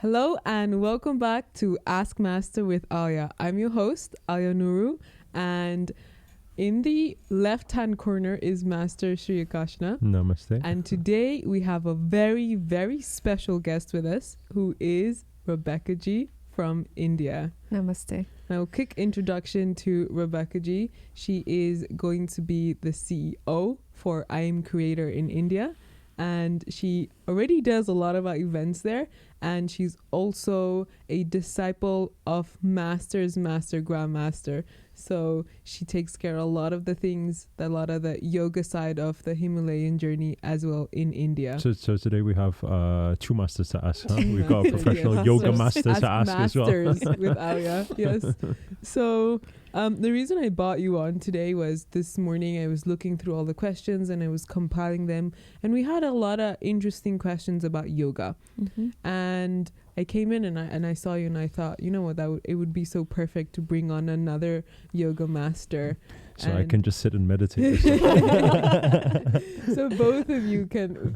Hello and welcome back to Ask Master with Aaliyah. I'm your host, Nooru, and in the left-hand corner is Master Shri Akarshana. Namaste. And today we have a very, very special guest with us who is Rebecca G from India. Namaste. Now, quick introduction to Rebecca G. She is going to be the CEO for IamCreator in India. And she already does a lot of our events there. And she's also a disciple of Master, Grandmaster. So she takes care of a lot of the things, a lot of the yoga side of the Himalayan journey as well in India. So today we have two masters to ask. Huh? We've got a professional yoga master to ask as well. With Aaliyah, yes. So the reason I brought you on today was this morning I was looking through all the questions and I was compiling them. And we had a lot of interesting questions about yoga. Mm-hmm. And I came in and I saw you and I thought, you know what, it would be so perfect to bring on another yoga master. So I can just sit and meditate. So both of you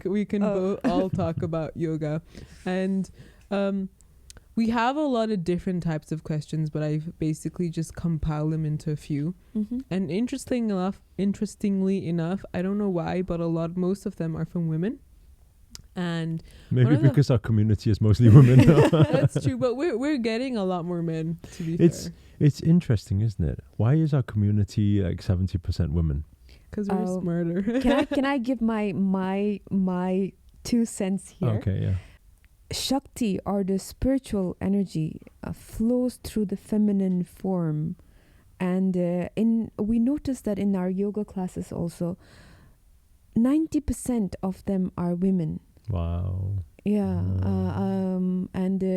we can both all talk about yoga. And we have a lot of different types of questions, but I've basically just compiled them into a few. Mm-hmm. And interestingly enough, I don't know why, but most of them are from women. And maybe because our community is mostly women. That's true, but we're getting a lot more men, to be fair. It's interesting, isn't it? Why is our community like 70% women? Because we're smarter. Can I give my 2 cents here? Okay, yeah. Shakti, or the spiritual energy, flows through the feminine form, and we notice that in our yoga classes also, 90% of them are women. Wow. Yeah, and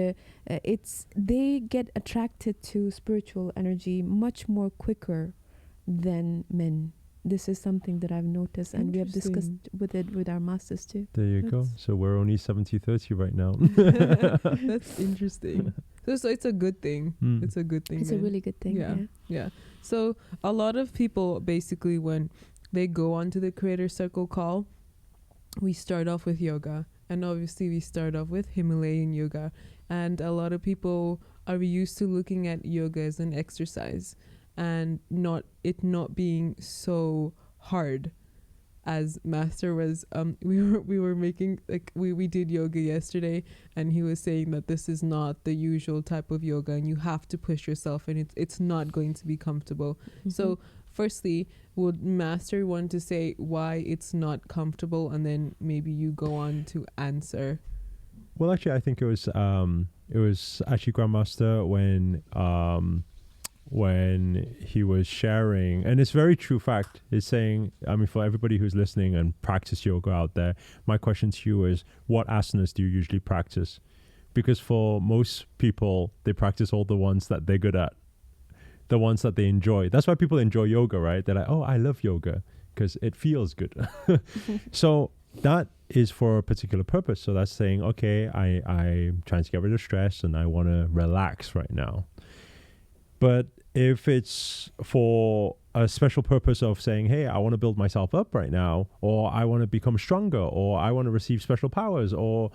they get attracted to spiritual energy much more quicker than men. This is something that I've noticed, and we have discussed with our masters too. There you go. So we're only 70-30 right now. That's interesting. So it's a good thing. It's a good thing. It's a really good thing. Yeah. So a lot of people basically, when they go onto the Creator Circle call, we start off with yoga. And obviously we start off with Himalayan yoga. And a lot of people are used to looking at yoga as an exercise and not being so hard. As Master was, we were making, like, we did yoga yesterday, and he was saying that this is not the usual type of yoga and you have to push yourself and it's not going to be comfortable. Mm-hmm. So firstly, would Master want to say why it's not comfortable, and then maybe you go on to answer? Well, actually, I think it was actually Grandmaster when he was sharing, and it's very true fact, is saying, I mean, for everybody who's listening and practice yoga out there, my question to you is, what asanas do you usually practice? Because for most people, they practice all the ones that they're good at, the ones that they enjoy. That's why people enjoy yoga, right? They're like, oh, I love yoga because it feels good. So that is for a particular purpose. So that's saying, okay, I'm trying to get rid of stress and I want to relax right now. But if it's for a special purpose of saying, hey, I want to build myself up right now, or I want to become stronger, or I want to receive special powers, or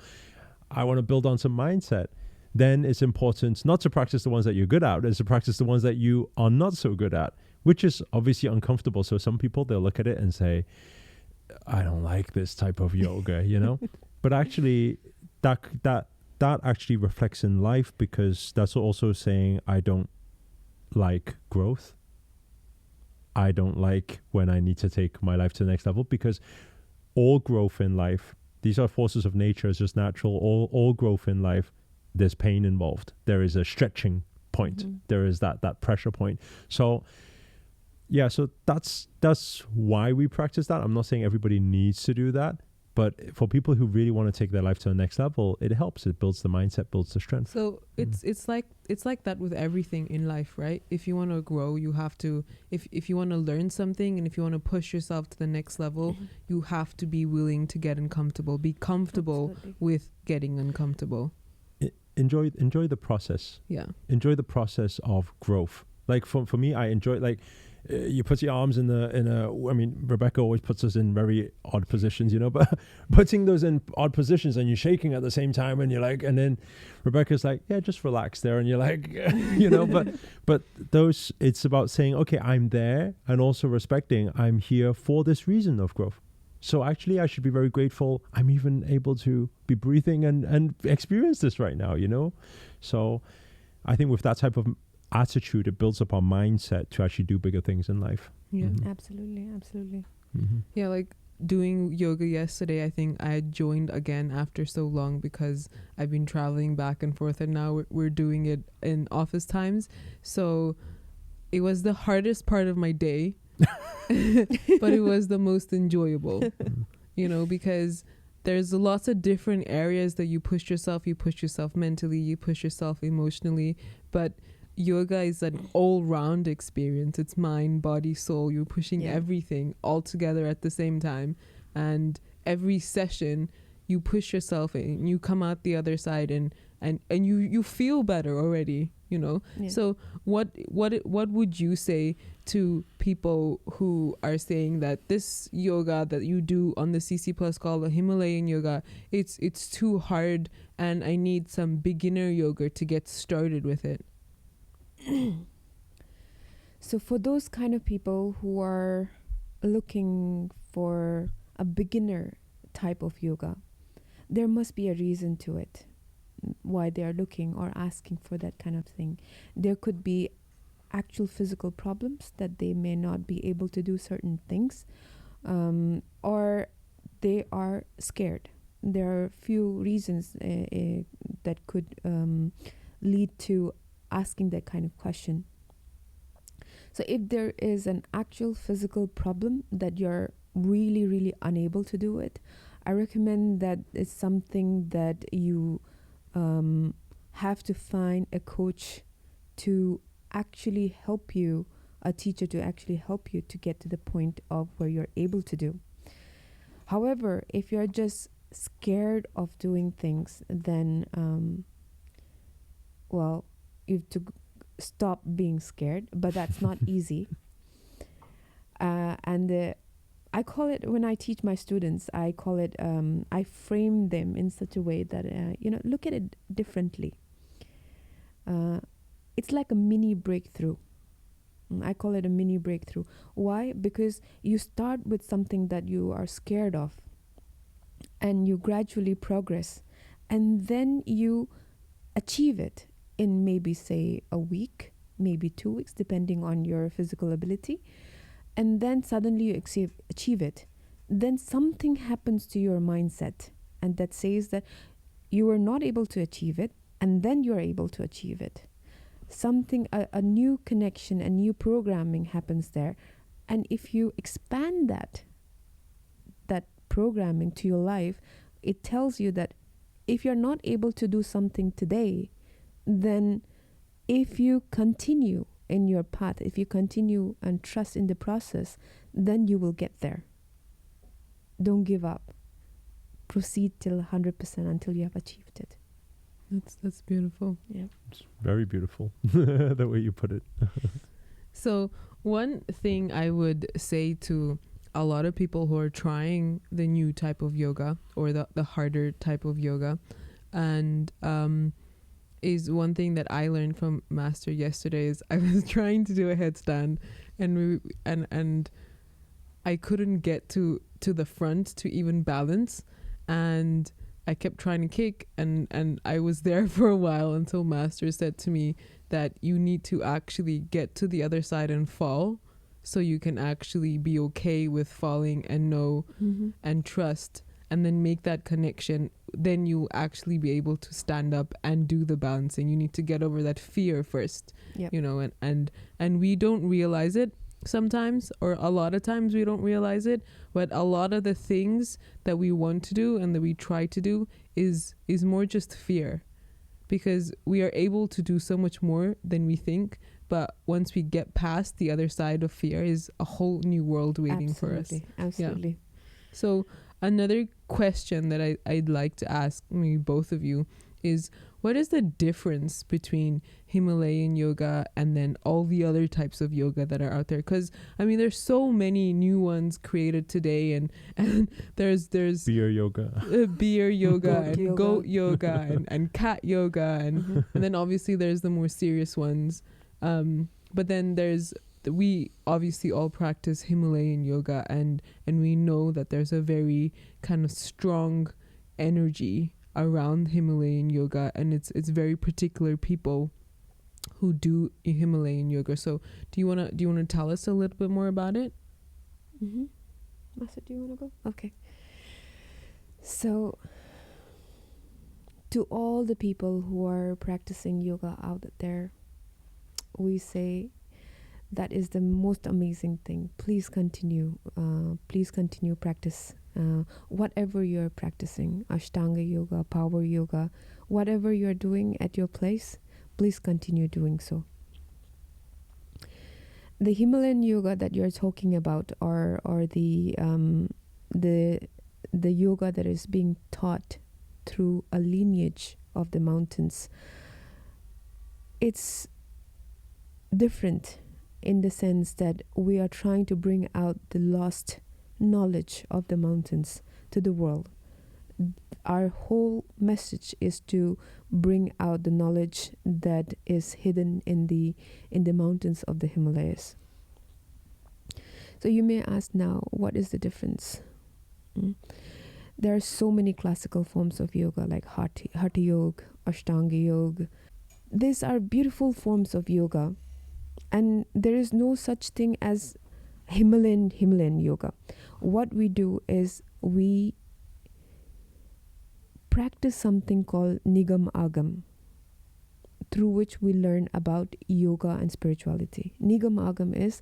I want to build on some mindset, then it's important not to practice the ones that you're good at, it's to practice the ones that you are not so good at, which is obviously uncomfortable. So some people, they'll look at it and say, I don't like this type of yoga, you know? But actually, that actually reflects in life, because that's also saying, I don't like growth. I don't like when I need to take my life to the next level, because all growth in life, these are forces of nature, it's just natural. All growth in life, there's pain involved. There is a stretching point. Mm-hmm. There is that pressure point. So yeah, so that's why we practice that. I'm not saying everybody needs to do that, but for people who really want to take their life to the next level, it helps. It builds the mindset, builds the strength. So it's like that with everything in life, right? If you want to grow, you have to, if you want to learn something and if you want to push yourself to the next level, you have to be willing to get uncomfortable, be comfortable with getting uncomfortable. Enjoy the process. Yeah. Enjoy the process of growth. Like for me, I enjoy, like, you put your arms in a. I mean, Rebecca always puts us in very odd positions, you know. But putting those in odd positions and you're shaking at the same time, and you're like, and then Rebecca's like, yeah, just relax there, and you're like, you know. But those, it's about saying, okay, I'm there, and also respecting I'm here for this reason of growth. So actually, I should be very grateful I'm even able to be breathing and experience this right now, you know? So I think with that type of attitude, it builds up our mindset to actually do bigger things in life. Yeah. Mhm. Absolutely, absolutely. Mm-hmm. Yeah, like doing yoga yesterday, I think I had joined again after so long because I've been traveling back and forth, and now we're doing it in office times. So it was the hardest part of my day, but it was the most enjoyable, you know, because there's lots of different areas that you push yourself. You push yourself mentally, you push yourself emotionally, but yoga is an all-round experience. It's mind, body, soul. You're pushing everything all together at the same time, and every session you push yourself and you come out the other side and you feel better already, you know. So what would you say to people who are saying that this yoga that you do on the CC Plus called the Himalayan yoga, it's too hard and I need some beginner yoga to get started with it? So for those kind of people who are looking for a beginner type of yoga, there must be a reason to it, why they are looking or asking for that kind of thing. There could be actual physical problems that they may not be able to do certain things, or they are scared. There are few reasons that could lead to asking that kind of question. So if there is an actual physical problem that you're really, really unable to do it, I recommend that it's something that you have to find a coach to actually help you, a teacher to actually help you to get to the point of where you're able to do. However, if you're just scared of doing things, then you have to stop being scared, but that's not easy. I call it, when I teach my students, I call it, I frame them in such a way that, look at it differently. It's like a mini breakthrough. I call it a mini breakthrough. Why? Because you start with something that you are scared of, and you gradually progress, and then you achieve it in maybe, say, a week, maybe 2 weeks, depending on your physical ability. And then suddenly you achieve it. Then something happens to your mindset, and that says that you were not able to achieve it, and then you are able to achieve it. Something, a new connection, a new programming happens there. And if you expand that programming to your life, it tells you that if you're not able to do something today, then if you continue in your path, if you continue and trust in the process, then you will get there. Don't give up. Proceed till 100% until you have achieved it. That's beautiful. Yeah. It's very beautiful, the way you put it. So one thing I would say to a lot of people who are trying the new type of yoga or the harder type of yoga, and is one thing that I learned from Master yesterday is I was trying to do a headstand and I couldn't get to the front to even balance, and I kept trying to kick and I was there for a while until Master said to me that you need to actually get to the other side and fall so you can actually be okay with falling and know and trust, and then make that connection. Then you'll actually be able to stand up and do the balancing. You need to get over that fear first, you know, and we don't realize it sometimes, or a lot of times we don't realize it, but a lot of the things that we want to do and that we try to do is more just fear, because we are able to do so much more than we think. But once we get past the other side of fear, is a whole new world waiting for us. Absolutely. Yeah. So another question that I'd like to ask maybe both of you is, what is the difference between Himalayan yoga and then all the other types of yoga that are out there? Because I mean, there's so many new ones created today, and there's Beer yoga. Beer yoga Goat and yoga. goat yoga and cat yoga, and then obviously there's the more serious ones. But then we obviously all practice Himalayan yoga, and we know that there's a very kind of strong energy around Himalayan yoga, and it's very particular people who do Himalayan yoga. So do you wanna tell us a little bit more about it? Master, do you want to go? Okay. So, to all the people who are practicing yoga out there, we say that is the most amazing thing. Please continue. Please continue practice. Whatever you're practicing, Ashtanga yoga, power yoga, whatever you're doing at your place, please continue doing so. The Himalayan yoga that you're talking about, or the yoga that is being taught through a lineage of the mountains, it's different in the sense that we are trying to bring out the lost knowledge of the mountains to the world. Our whole message is to bring out the knowledge that is hidden in the mountains of the Himalayas. So you may ask now, what is the difference? There are so many classical forms of yoga like Hatha Yoga, Ashtanga Yoga. These are beautiful forms of yoga, and there is no such thing as Himalayan yoga. What we do is we practice something called Nigam Agam, through which we learn about yoga and spirituality. Nigam Agam is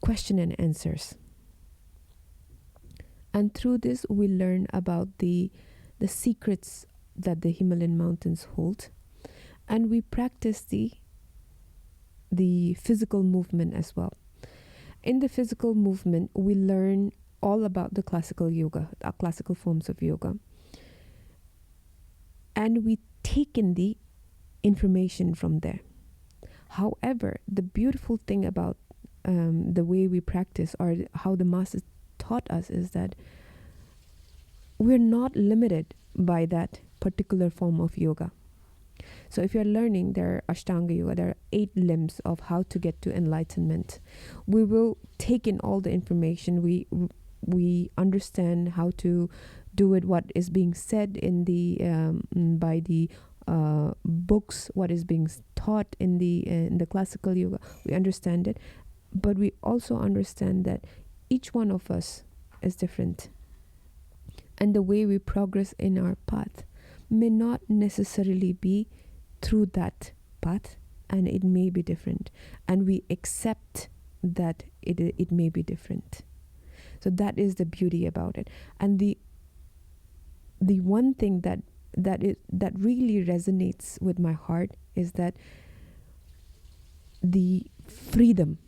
question and answers. And through this we learn about the secrets that the Himalayan mountains hold. And we practice the physical movement as well. In the physical movement, we learn all about the classical yoga, the classical forms of yoga. And we take in the information from there. However, the beautiful thing about the way we practice, or how the masters taught us, is that we're not limited by that particular form of yoga. So if you're learning, there are Ashtanga yoga, there are 8 limbs of how to get to enlightenment. We will take in all the information. We understand how to do it, what is being said in the by the books, what is being taught in the classical yoga. We understand it, but we also understand that each one of us is different, and the way we progress in our path may not necessarily be through that path, and it may be different, and we accept that it may be different. So that is the beauty about it. And the one thing that really resonates with my heart is that the freedom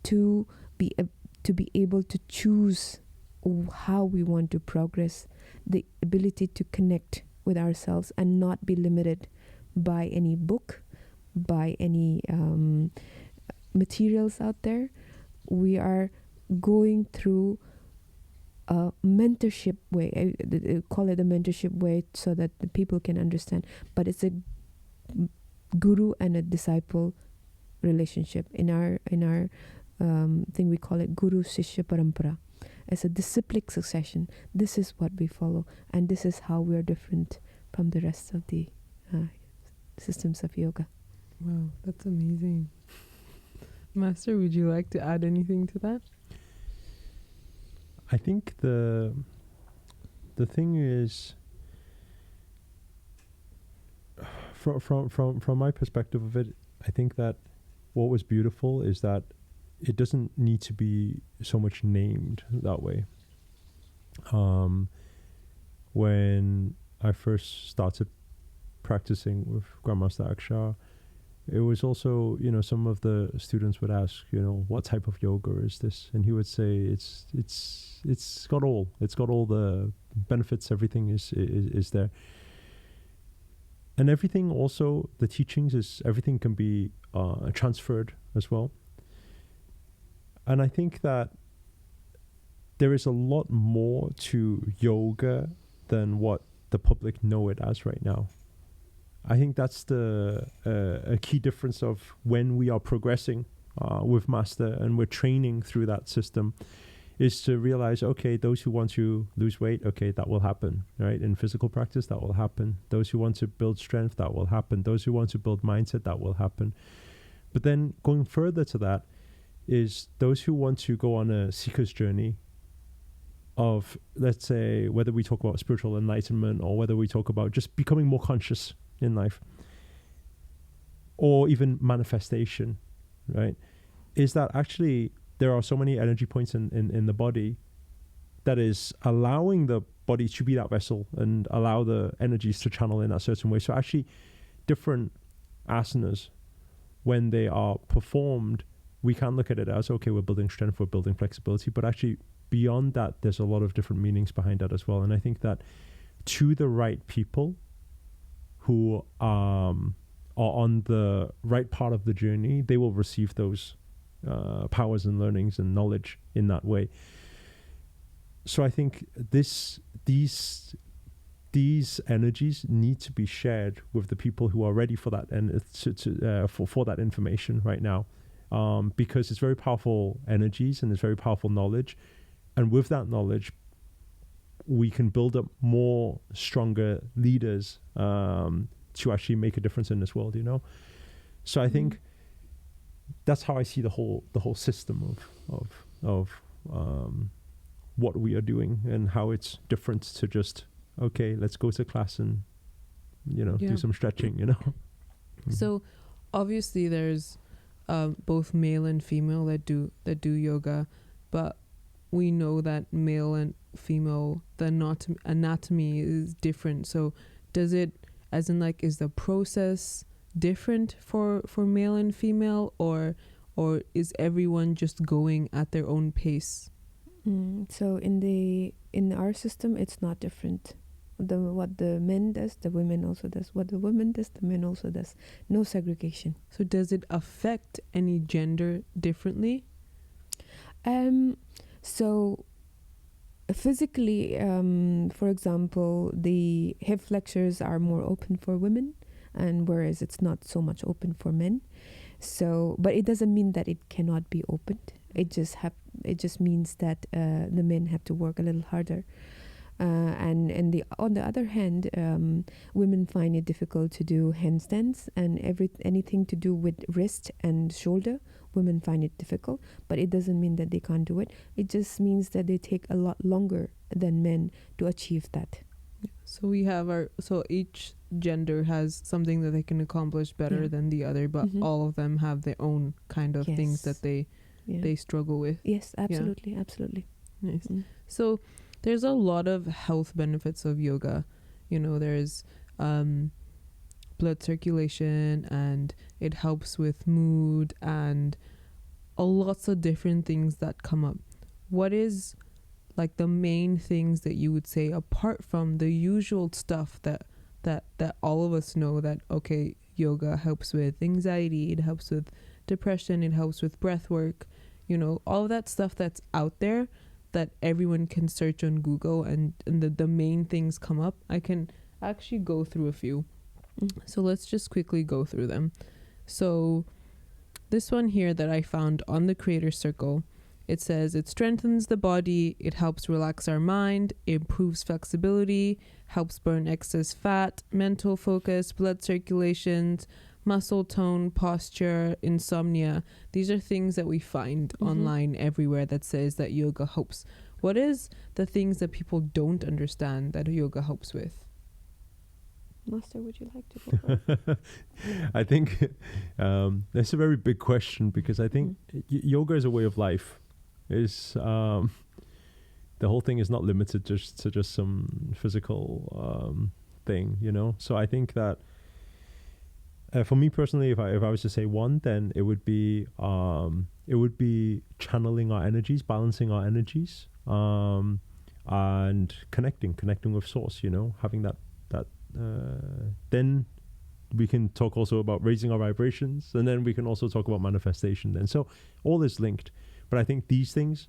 to be able to choose how we want to progress, the ability to connect with ourselves and not be limited by any book, by any materials out there. We are going through a mentorship way. I call it a mentorship way so that the people can understand. But it's a guru and a disciple relationship. In our thing, we call it Guru Shishya Parampara. As a disciplic succession, this is what we follow, and this is how we are different from the rest of the systems of yoga. Wow, that's amazing. Master, would you like to add anything to that? I think the thing is, from my perspective of it, I think that what was beautiful is that it doesn't need to be so much named that way. When I first started practicing with Grandmaster Aksha, it was also, some of the students would ask, what type of yoga is this? And he would say, it's got all the benefits. Everything is there. And everything also, the teachings everything can be transferred as well. And I think that there is a lot more to yoga than what the public know it as right now. I think that's a key difference of when we are progressing with Master and we're training through that system, is to realize, okay, those who want to lose weight, okay, that will happen, right? In physical practice, that will happen. Those who want to build strength, that will happen. Those who want to build mindset, that will happen. But then going further to that is those who want to go on a seeker's journey of, let's say, whether we talk about spiritual enlightenment or whether we talk about just becoming more conscious in life, or even manifestation, right? Is that actually there are so many energy points in the body that is allowing the body to be that vessel and allow the energies to channel in a certain way. So actually different asanas, when they are performed, we can look at it as, okay, we're building strength, we're building flexibility, but actually beyond that, there's a lot of different meanings behind that as well. And I think that to the right people who are on the right part of the journey, they will receive those powers and learnings and knowledge in that way. So I think these energies need to be shared with the people who are ready for that, and for that information right now, because it's very powerful energies and it's very powerful knowledge, and with that knowledge, we can build up more stronger leaders to actually make a difference in this world, So I think that's how I see the whole system of what we are doing, and how it's different to just, okay, let's go to class and do some stretching. So obviously there's both male and female that do yoga, but we know that male and female, the anatomy is different. So does it, as in like, is the process different for male and female, or is everyone just going at their own pace? So in our system, it's not different. What the men does, the women also does. What the woman does, the men also does. No segregation. So does it affect any gender differently? So physically, for example, the hip flexors are more open for women, and whereas it's not so much open for men. So, but it doesn't mean that it cannot be opened. It just means that the men have to work a little harder. And on the other hand, women find it difficult to do handstands and anything to do with wrist and shoulder. Women find it difficult, but it doesn't mean that they can't do it. It just means that they take a lot longer than men to achieve that. So we have so each gender has something that they can accomplish better than the other, but all of them have their own kind of things that they struggle with. Yes, absolutely, absolutely. Nice. So there's a lot of health benefits of yoga. There's blood circulation, and it helps with mood, and lots of different things that come up. What is like the main things that you would say, apart from the usual stuff that all of us know, that okay, yoga helps with anxiety, it helps with depression, it helps with breath work, all of that stuff that's out there that everyone can search on Google, and the main things come up. I can actually go through a few. So let's just quickly go through them. So this one here that I found on the Creator Circle, it says it strengthens the body, it helps relax our mind, improves flexibility, helps burn excess fat, mental focus, blood circulations, muscle tone, posture, insomnia. These are things that we find online everywhere that says that yoga helps. What is the things that people don't understand that yoga helps with? Master, would you like to go first? I think that's a very big question, because I think yoga is a way of life. Is the whole thing is not limited to just some physical thing, So I think that For me personally, if I was to say one, then it would be channeling our energies, balancing our energies, and connecting with source. Having that. Then we can talk also about raising our vibrations, and then we can also talk about manifestation. And so all is linked. But I think these things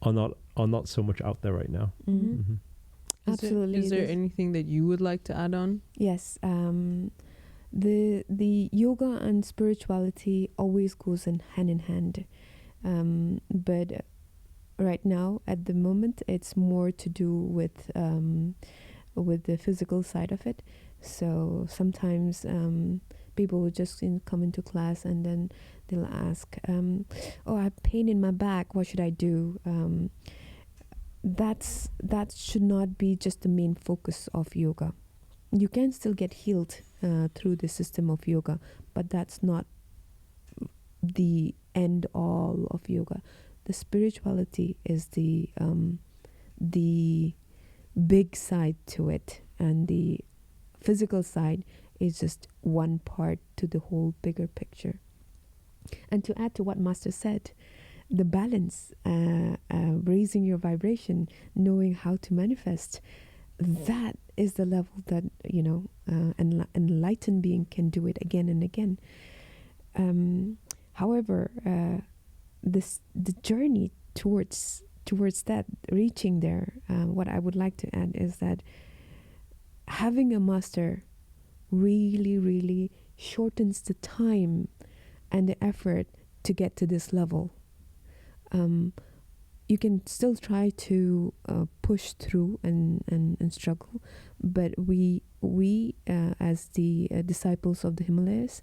are not so much out there right now. Mm-hmm. Mm-hmm. Absolutely. Is there anything that you would like to add on? Yes. The yoga and spirituality always goes hand in hand. But right now, at the moment, it's more to do with the physical side of it. So sometimes people will just come into class and then they'll ask, "Oh, I have pain in my back. What should I do?" That should not be just the main focus of yoga. You can still get healed through the system of yoga, but that's not the end all of yoga. The spirituality is the big side to it, and the physical side is just one part to the whole bigger picture. And to add to what Master said, the balance, raising your vibration, knowing how to manifest, that is the level that an enlightened being can do it again and again. However, the journey towards that, reaching there, what I would like to add is that having a master really, really shortens the time and the effort to get to this level. You can still try to push through and struggle, but we as the disciples of the Himalayas,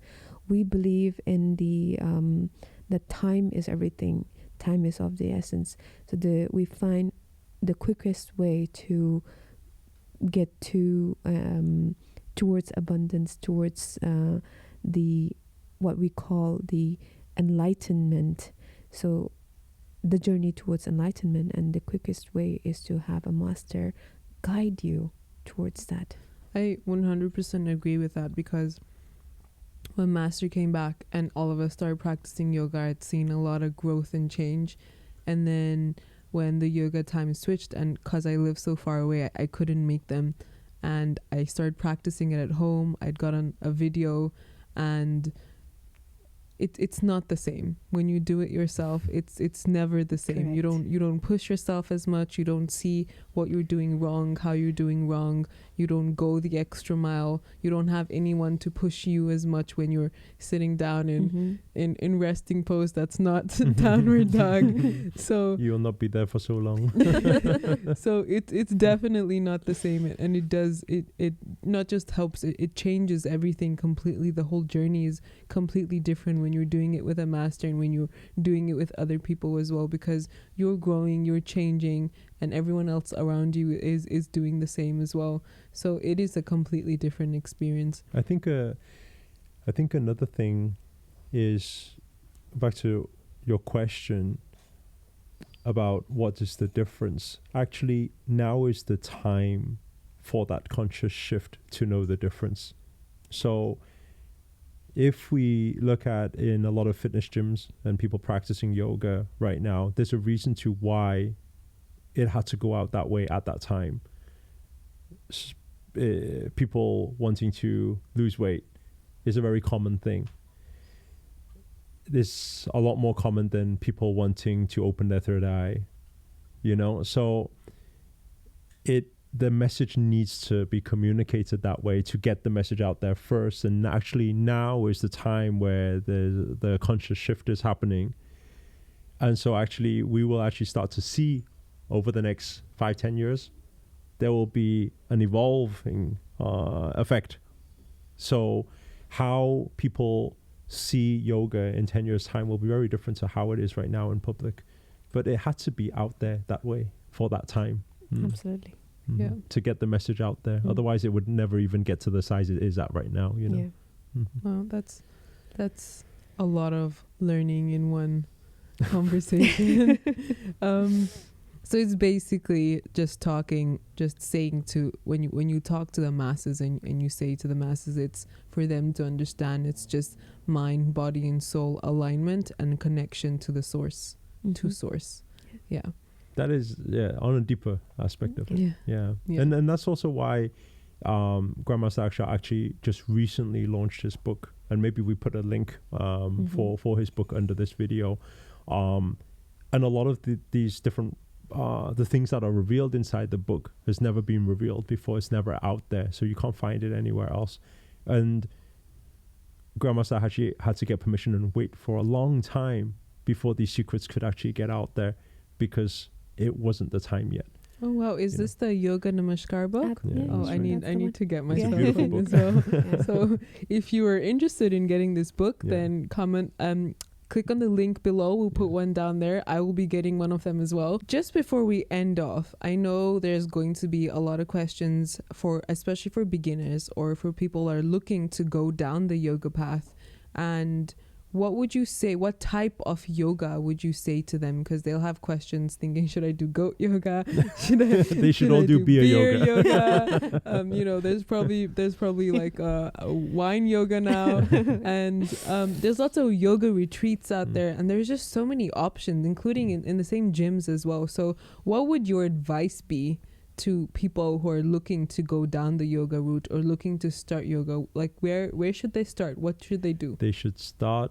we believe in that time is everything. Time is of the essence. So we find the quickest way to get to towards abundance, towards what we call the enlightenment. So the journey towards enlightenment, and the quickest way is to have a master guide you towards that. I 100% agree with that, because when Master came back and all of us started practicing yoga, I'd seen a lot of growth and change. And then when the yoga time switched, and because I live so far away, I couldn't make them, and I started practicing it at home. I'd gotten a video, and it's not the same when you do it yourself. It's never the same. Correct. You don't push yourself as much. You don't see what you're doing wrong, how you're doing wrong. You don't go the extra mile. You don't have anyone to push you as much when you're sitting down in resting pose. That's not downward dog. So You'll not be there for so long. so it's definitely not the same, and it not just helps, it changes everything completely. The whole journey is completely different when you're doing it with a master and when you're doing it with other people as well, because you're growing, you're changing, and everyone else around you is doing the same as well. So it is a completely different experience. I think another thing is, back to your question about what is the difference. Actually, now is the time for that conscious shift to know the difference. So if we look at in a lot of fitness gyms and people practicing yoga right now, there's a reason to why it had to go out that way at that time. People wanting to lose weight is a very common thing. It's a lot more common than people wanting to open their third eye, so the message needs to be communicated that way to get the message out there first. And actually now is the time where the conscious shift is happening. And so actually we will actually start to see over the next 5-10 years, there will be an evolving effect. So how people see yoga in 10 years time will be very different to how it is right now in public. But it had to be out there that way for that time. Absolutely. Yeah. To get the message out there. Otherwise it would never even get to the size it is at right now, Yeah. Well, that's a lot of learning in one conversation. So it's basically just saying to when you talk to the masses and you say to the masses, it's for them to understand. It's just mind, body, and soul alignment and connection to the source, to source. Yeah. That is, on a deeper aspect of it. Yeah. And that's also why Grandmaster Aksha actually just recently launched his book, and maybe we put a link for his book under this video. And a lot of these different the things that are revealed inside the book has never been revealed before. It's never out there, so you can't find it anywhere else. And Grandmaster actually had to get permission and wait for a long time before these secrets could actually get out there, because it wasn't the time yet. Oh wow! Is this the Yoga Namaskar book? I need to get myself one as well. So if you are interested in getting this book, then comment. Click on the link below. We'll put one down there. I will be getting one of them as well. Just before we end off, I know there's going to be a lot of questions especially for beginners or for people that are looking to go down the yoga path. And what would you say, what type of yoga would you say to them? Because they'll have questions thinking, should I do goat yoga? They should all do beer yoga. There's probably like a wine yoga now. And there's lots of yoga retreats out there. And there's just so many options, including in the same gyms as well. So what would your advice be to people who are looking to go down the yoga route or looking to start yoga? Like where should they start? What should they do? They should start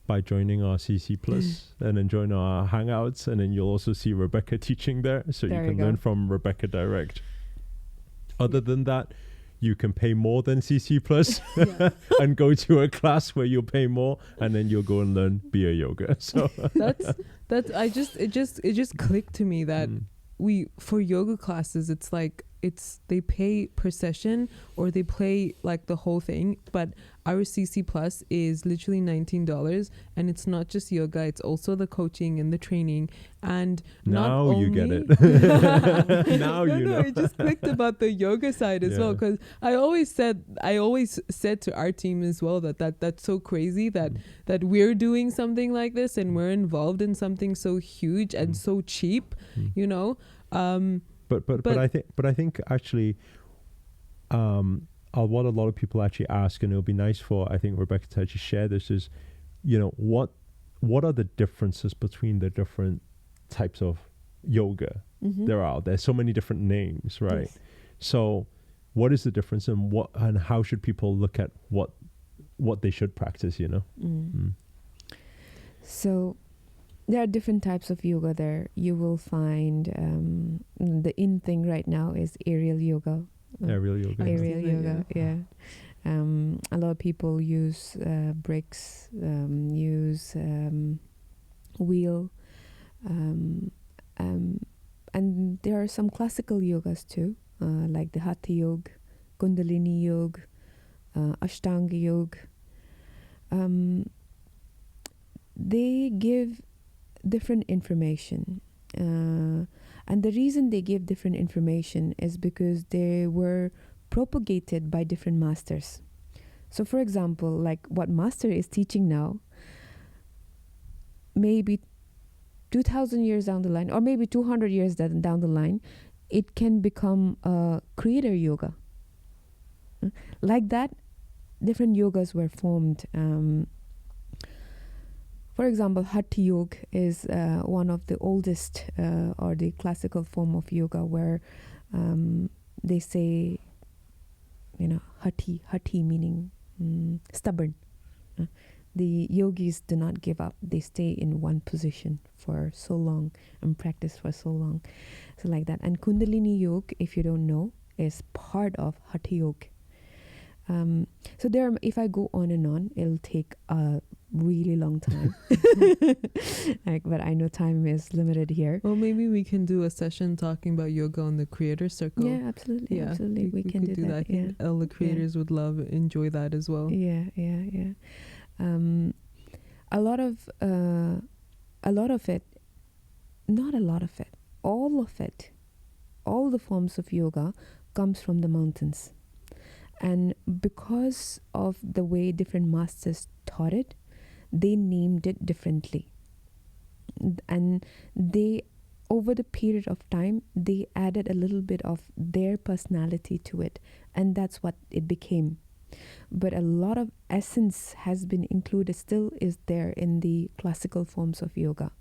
by joining our CC Plus and then join our Hangouts, and then you'll also see Rebecca teaching there, so you can learn from Rebecca direct. Other than that, you can pay more than CC Plus and go to a class where you'll pay more, and then you'll go and learn beer yoga. So it just clicked to me that for yoga classes, it's like they pay per session or they pay like the whole thing, but our CC Plus is literally $19, and it's not just yoga, it's also the coaching and the training. And now you get it. Now you know. It just clicked about the yoga side as well, because I always said to our team as well that's so crazy that we're doing something like this and we're involved in something so huge and so cheap, But I think actually, what a lot of people actually ask, and it'll be nice for, I think, Rebecca to actually share this, is, what are the differences between the different types of yoga there's so many different names, right? Yes. So what is the difference, and how should people look at what they should practice, So there are different types of yoga there. You will find the in thing right now is aerial yoga. Aerial yoga. Yeah. A lot of people use bricks, use wheel, and there are some classical yogas too, like the Hatha Yoga, Kundalini Yoga, Ashtanga Yoga. They give different information, and the reason they give different information is because they were propagated by different masters. So for example, like what master is teaching now, maybe 2000 years down the line, or maybe 200 years down the line, it can become a creator yoga. Like that, different yogas were formed. For example, Hatha Yoga is one of the oldest or the classical form of yoga, where they say, Hati meaning stubborn. The yogis do not give up. They stay in one position for so long and practice for so long. So like that. And Kundalini Yoga, if you don't know, is part of Hatha Yoga. So there, if I go on and on, it'll take a really long time. But I know time is limited here. Well, maybe we can do a session talking about yoga on the creator circle. Yeah, absolutely. We can do that. I think all the creators would enjoy that as well. Yeah. A lot of it, not a lot of it, all of it, all the forms of yoga comes from the mountains. And because of the way different masters taught it, they named it differently. And they over the period of time, they added a little bit of their personality to it, and that's what it became. But a lot of essence has been included, still is there in the classical forms of yoga.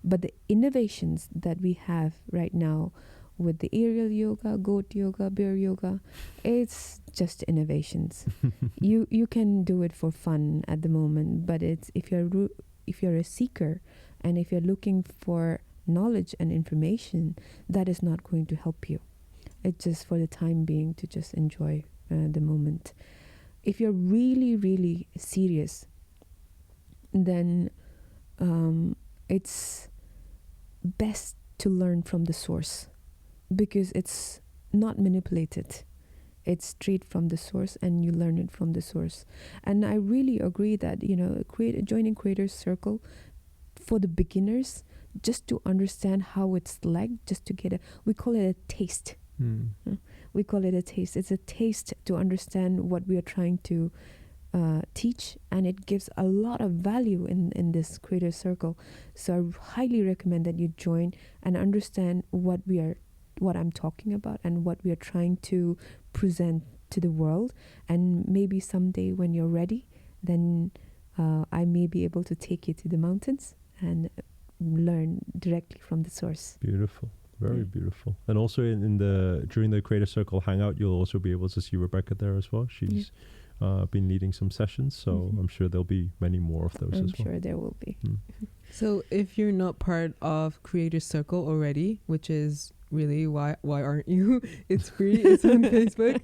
But the innovations that we have right now with the aerial yoga, goat yoga, bear yoga, it's just innovations. You can do it for fun at the moment, but it's if you're a seeker and if you're looking for knowledge and information, that is not going to help you. It's just for the time being to just enjoy the moment. If you're really, really serious, then it's best to learn from the source, because it's not manipulated. It's straight from the source, and you learn it from the source. And I really agree that, joining Creator's Circle for the beginners, just to understand how it's like, just to get we call it a taste. We call it a taste. It's a taste to understand what we are trying to teach, and it gives a lot of value in this Creator Circle. So I highly recommend that you join and understand what I'm talking about and what we are trying to present to the world. And maybe someday when you're ready, then I may be able to take you to the mountains and learn directly from the source. Beautiful. Very beautiful. And also during the Creator Circle Hangout, you'll also be able to see Rebecca there as well. She's been leading some sessions, so I'm sure there'll be many more of those as well. I'm sure there will be. So if you're not part of Creator Circle already, which is really why aren't you? It's free. It's on Facebook.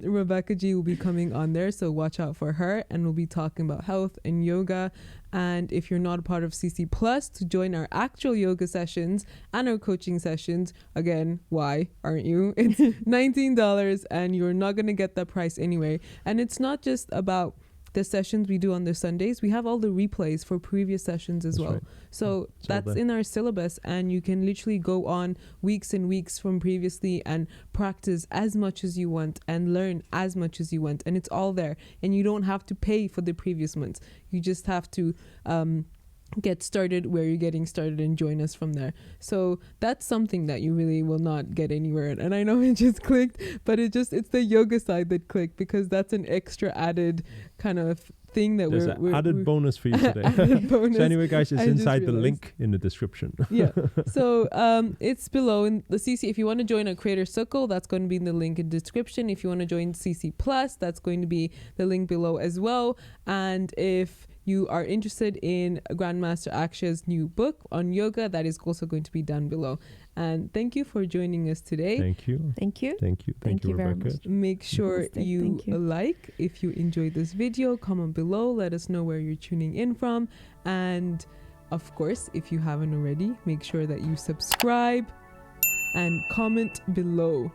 Rebecca G will be coming on there, so watch out for her, and we'll be talking about health and yoga. And if you're not a part of CC Plus, to join our actual yoga sessions and our coaching sessions, again, why aren't you? It's $19, and you're not going to get that price anyway. And it's not just about the sessions we do on the Sundays. We have all the replays for previous sessions as well. Right. So that's in our syllabus, and you can literally go on weeks and weeks from previously and practice as much as you want and learn as much as you want, and it's all there, and you don't have to pay for the previous months. You just have to get started where you're getting started and join us from there. So that's something that you really will not get anywhere. And I know it just clicked, but it's the yoga side that clicked, because that's an extra added kind of thing that there's an added bonus for you today. So anyway, guys, it's inside the link in the description. So it's below in the CC. If you want to join a Creator Circle, that's going to be in the link in the description. If you want to join CC Plus, that's going to be the link below as well. And if you are interested in Grandmaster Aksha's new book on yoga, that is also going to be down below. And thank you for joining us today. Thank you. Thank you. Thank you. Thank you, very Rebecca. much. Make sure you like if you enjoyed this video. Comment below. Let us know where you're tuning in from. And of course, if you haven't already, make sure that you subscribe and comment below.